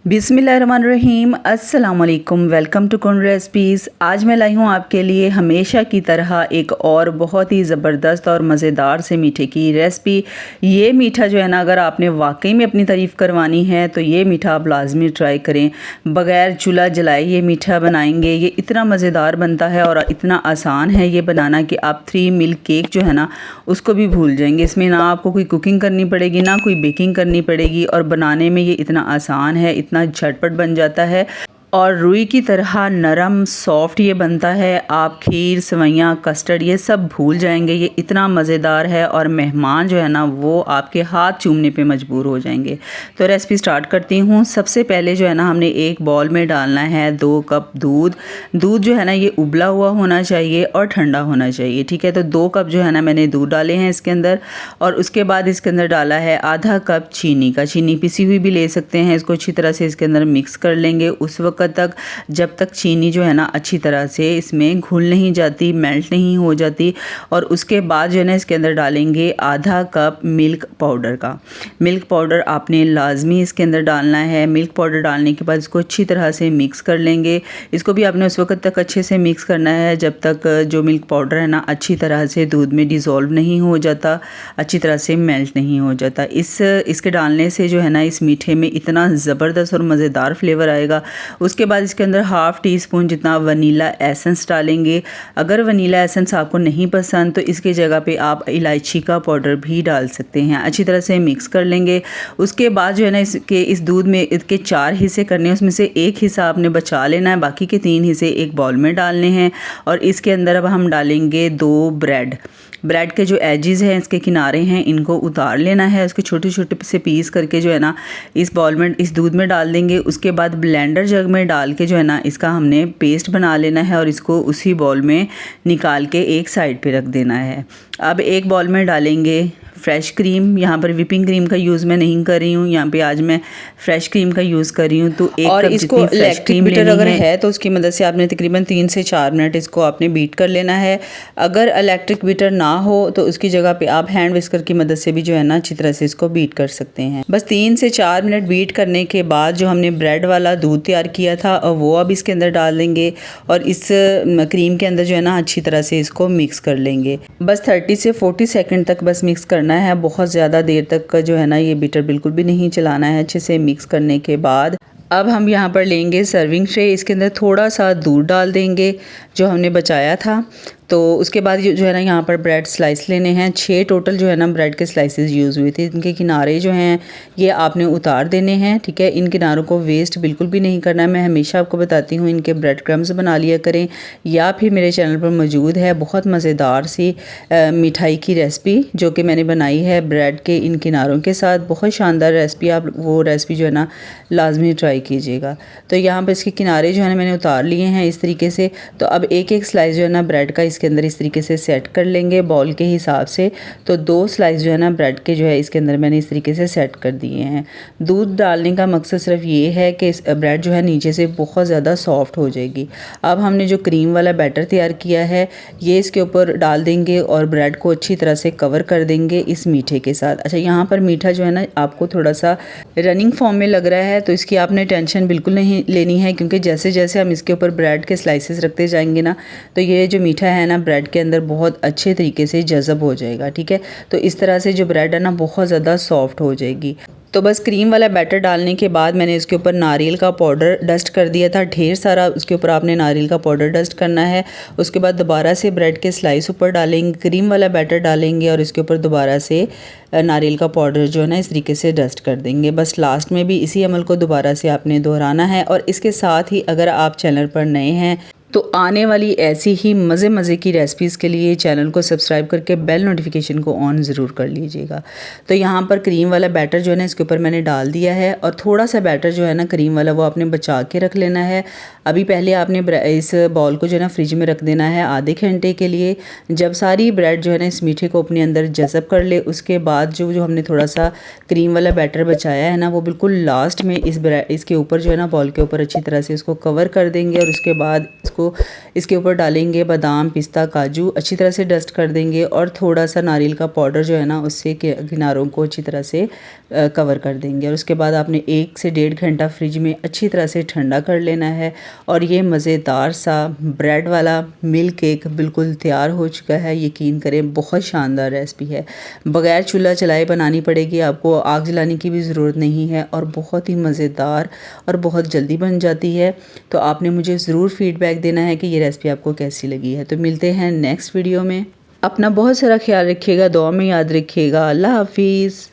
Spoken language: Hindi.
बिस्मिल्लाहिर्रहमानिर्रहीम, अस्सलाम वालेकुम। वेलकम टू कुन रेसिपीज़। आज मैं लाई हूँ आपके लिए हमेशा की तरह एक और बहुत ही ज़बरदस्त और मज़ेदार से मीठे की रेसिपी। ये मीठा जो है ना, अगर आपने वाकई में अपनी तारीफ़ करवानी है तो ये मीठा आप लाजमी ट्राई करें। बग़ैर चूल्हा जलाए ये मीठा बनाएंगे, ये इतना मज़ेदार बनता है और इतना आसान है ये बनाना कि आप 3 मिल्क केक जो है ना उसको भी भूल जाएंगे। इसमें ना आपको कोई कुकिंग करनी पड़ेगी, ना कोई बेकिंग करनी पड़ेगी, और बनाने में ये इतना आसान है, इतना झटपट बन जाता है और रुई की तरह नरम सॉफ्ट ये बनता है। आप खीर, सेवइयाँ, कस्टर्ड ये सब भूल जाएंगे। ये इतना मज़ेदार है और मेहमान जो है ना वो आपके हाथ चूमने पे मजबूर हो जाएंगे। तो रेसिपी स्टार्ट करती हूँ। सबसे पहले जो है ना हमने एक बॉल में डालना है 2 कप दूध। दूध जो है ना ये उबला हुआ होना चाहिए और ठंडा होना चाहिए, ठीक है। तो 2 कप जो है ना मैंने दूध डाले हैं इसके अंदर, और उसके बाद इसके अंदर डाला है आधा कप चीनी का। चीनी पिसी हुई भी ले सकते हैं। इसको अच्छी तरह से इसके अंदर मिक्स कर लेंगे उस वक्त तक जब तक चीनी जो है ना अच्छी तरह से इसमें घुल नहीं जाती, मेल्ट नहीं हो जाती। और उसके बाद जो है ना इसके अंदर डालेंगे आधा कप मिल्क पाउडर का। मिल्क पाउडर आपने लाजमी इसके अंदर डालना है। मिल्क पाउडर डालने के बाद इसको अच्छी तरह से मिक्स कर लेंगे। इसको भी आपने उस वक्त तक अच्छे से मिक्स करना है जब तक जो मिल्क पाउडर है ना अच्छी तरह से दूध में डिज़ोल्व नहीं हो जाता, अच्छी तरह से मेल्ट नहीं हो जाता। इसके डालने से जो है ना इस मीठे में इतना ज़बरदस्त और मज़ेदार फ्लेवर आएगा। उसके बाद इसके अंदर हाफ़ टी स्पून जितना वनीला एसेंस डालेंगे। अगर वनीला एसेंस आपको नहीं पसंद तो इसकी जगह पे आप इलायची का पाउडर भी डाल सकते हैं। अच्छी तरह से मिक्स कर लेंगे। उसके बाद जो है ना इस दूध में इसके 4 हिस्से करने हैं, उसमें से 1 हिस्सा आपने बचा लेना है, बाकी के 3 हिस्से एक बाउल में डालने हैं। और इसके अंदर अब हम डालेंगे 2 ब्रेड के जो एजेस हैं, इसके किनारे हैं, इनको उतार लेना है। उसके छोटे छोटे से पीस करके जो है ना इस बाउल में, इस दूध में डाल देंगे। उसके बाद ब्लेंडर जग में डाल के जो है ना इसका हमने पेस्ट बना लेना है और इसको उसी बाउल में निकाल के एक साइड पे रख देना है। अब एक बाउल में डालेंगे फ्रेश क्रीम। यहाँ पर विपिंग क्रीम का यूज़ मैं नहीं कर रही हूँ, यहाँ पे आज मैं फ्रेश क्रीम का यूज़ कर रही हूँ। तो एक और इसको इलेक्ट्रिक बीटर अगर है तो उसकी मदद से आपने तकरीबन 3 से 4 मिनट इसको आपने बीट कर लेना है। अगर इलेक्ट्रिक बीटर ना हो तो उसकी जगह पे आप हैंड विस्कर की मदद से भी जो है ना अच्छी तरह से इसको बीट कर सकते हैं। बस 3 से 4 मिनट बीट करने के बाद जो हमने ब्रेड वाला दूध तैयार किया था और वो अब इसके अंदर डाल देंगे और इस क्रीम के अंदर जो है ना अच्छी तरह से इसको मिक्स कर लेंगे। बस 30 से 40 सेकंड तक बस मिक्स करना है। बहुत ज़्यादा देर तक का जो है ना ये बीटर बिल्कुल भी नहीं चलाना है। अच्छे से मिक्स करने के बाद अब हम यहाँ पर लेंगे सर्विंग ट्रे। इसके अंदर थोड़ा सा दूध डाल देंगे जो हमने बचाया था। तो उसके बाद जो है ना यहाँ पर ब्रेड स्लाइस लेने हैं। 6 टोटल जो है ना ब्रेड के स्लाइसेस यूज़ हुए थे। इनके किनारे जो हैं ये आपने उतार देने हैं, ठीक है। इन किनारों को वेस्ट बिल्कुल भी नहीं करना है। मैं हमेशा आपको बताती हूँ इनके ब्रेड क्रम्स बना लिया करें, या फिर मेरे चैनल पर मौजूद है बहुत मज़ेदार सी मिठाई की रेसिपी जो कि मैंने बनाई है ब्रेड के इन किनारों के साथ। बहुत शानदार रेसिपी, आप वो रेसिपी जो है ना लाजमी ट्राई कीजिएगा। तो यहाँ पर इसके किनारे जो है ना मैंने उतार लिए हैं इस तरीके से। तो अब एक एक स्लाइस जो है ना ब्रेड का इसके अंदर इस तरीके से सेट कर लेंगे बाउल के हिसाब से। तो 2 स्लाइस जो है ना ब्रेड के जो है इसके अंदर मैंने इस तरीके से सेट कर दिए हैं। दूध डालने का मकसद सिर्फ ये है कि ब्रेड जो है नीचे से बहुत ज़्यादा सॉफ्ट हो जाएगी। अब हमने जो क्रीम वाला बैटर तैयार किया है ये इसके ऊपर डाल देंगे और ब्रेड को अच्छी तरह से कवर कर देंगे इस मीठे के साथ। अच्छा, यहाँ पर मीठा जो है ना आपको थोड़ा सा रनिंग फॉर्म में लग रहा है तो इसकी आपने टेंशन बिल्कुल नहीं लेनी है, क्योंकि जैसे जैसे हम इसके ऊपर ब्रेड के स्लाइसेस रखते जाएंगे ना तो ये जो मीठा है ना ब्रेड के अंदर बहुत अच्छे तरीके से जज़ब हो जाएगा, ठीक है। तो इस तरह से जो ब्रेड है ना बहुत ज़्यादा सॉफ्ट हो जाएगी। तो बस क्रीम वाला बैटर डालने के बाद मैंने इसके ऊपर नारियल का पाउडर डस्ट कर दिया था ढेर सारा। उसके ऊपर आपने नारियल का पाउडर डस्ट करना है। उसके बाद दोबारा से ब्रेड के स्लाइस ऊपर डालेंगे, क्रीम वाला बैटर डालेंगे और इसके ऊपर दोबारा से नारियल का पाउडर जो है ना इस तरीके से डस्ट कर देंगे। बस लास्ट में भी इसी अमल को दोबारा से आपने दोहराना है। और इसके साथ ही अगर आप चैनल पर नए हैं तो आने वाली ऐसी ही मज़े की रेसिपीज़ के लिए चैनल को सब्सक्राइब करके बेल नोटिफिकेशन को ऑन ज़रूर कर लीजिएगा। तो यहाँ पर क्रीम वाला बैटर जो है ना इसके ऊपर मैंने डाल दिया है और थोड़ा सा बैटर जो है ना क्रीम वाला वो आपने बचा के रख लेना है। अभी पहले आपने इस बाउल को जो है ना फ्रिज में रख देना है आधे घंटे के लिए। जब सारी ब्रेड जो है ना इस मीठे को अपने अंदर जज़ब कर ले उसके बाद जो हमने थोड़ा सा क्रीम वाला बैटर बचाया है ना वो बिल्कुल लास्ट में इसके ऊपर जो है ना बाउल के ऊपर अच्छी तरह से इसको कवर कर देंगे और उसके बाद इसको तो इसके ऊपर डालेंगे बादाम, पिस्ता, काजू, अच्छी तरह से डस्ट कर देंगे और थोड़ा सा नारियल का पाउडर जो है ना उससे किनारों को अच्छी तरह से कवर कर देंगे। और उसके बाद आपने 1 से 1.5 घंटा फ्रिज में अच्छी तरह से ठंडा कर लेना है। और ये मज़ेदार सा ब्रेड वाला मिल्क केक बिल्कुल तैयार हो चुका है। यकीन करें बहुत शानदार रेसिपी है, बग़ैर चूल्हा चलाए बनानी पड़ेगी, आपको आग जलाने की भी ज़रूरत नहीं है और बहुत ही मज़ेदार और बहुत जल्दी बन जाती है। तो आपने मुझे ज़रूर फीडबैक देना है कि ये रेसिपी आपको कैसी लगी है। तो मिलते हैं नेक्स्ट वीडियो में। अपना बहुत सारा ख्याल रखिएगा, दुआ में याद रखिएगा। अल्लाह हाफिज़।